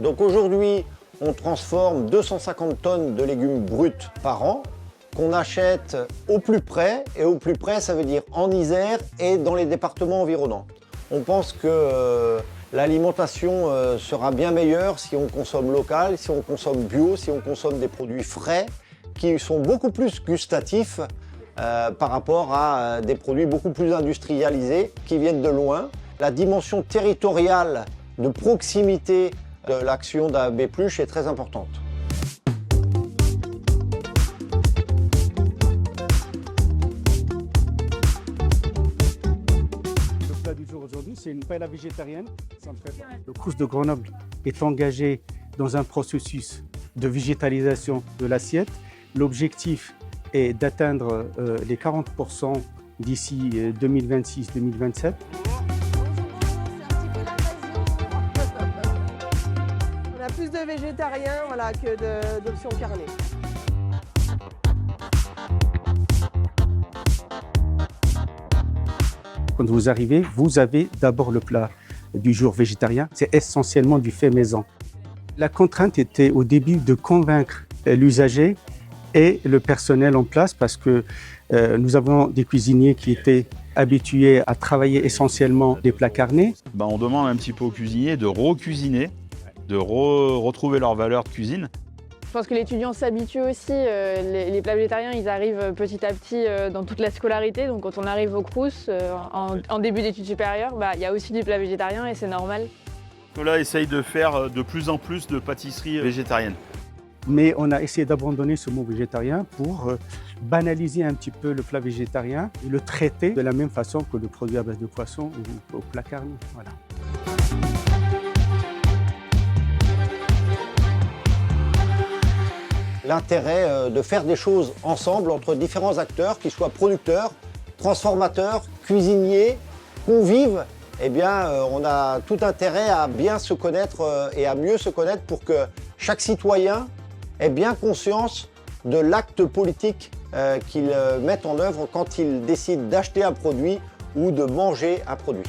Donc aujourd'hui, on transforme 250 tonnes de légumes bruts par an qu'on achète au plus près. Et au plus près, ça veut dire en Isère et dans les départements environnants. On pense que l'alimentation sera bien meilleure si on consomme local, si on consomme bio, si on consomme des produits frais qui sont beaucoup plus gustatifs par rapport à des produits beaucoup plus industrialisés qui viennent de loin. La dimension territoriale de proximité de l'action d'AAB+ est très importante. Le plat du jour aujourd'hui, c'est une paella végétarienne. Le Crous de Grenoble est engagé dans un processus de végétalisation de l'assiette. L'objectif est d'atteindre les 40% d'ici 2026-2027. On a plus de végétariens que d'options carnées. Quand vous arrivez, vous avez d'abord le plat du jour végétarien. C'est essentiellement du fait maison. La contrainte était au début de convaincre l'usager et le personnel en place parce que nous avons des cuisiniers qui étaient habitués à travailler essentiellement des plats carnés. On demande un petit peu aux cuisiniers de recuisiner, de retrouver leur valeur de cuisine. Je pense que l'étudiant s'habitue aussi. Les plats végétariens, ils arrivent petit à petit dans toute la scolarité. Donc quand on arrive au Crous, en début d'études supérieures, il y a aussi du plat végétarien et c'est normal. Là, essaye de faire de plus en plus de pâtisseries végétariennes. Mais on a essayé d'abandonner ce mot végétarien pour banaliser un petit peu le plat végétarien et le traiter de la même façon que le produit à base de poisson ou au plat carné. Voilà. L'intérêt de faire des choses ensemble entre différents acteurs, qu'ils soient producteurs, transformateurs, cuisiniers, convives, on a tout intérêt à bien se connaître et à mieux se connaître pour que chaque citoyen ait bien conscience de l'acte politique qu'il met en œuvre quand il décide d'acheter un produit ou de manger un produit.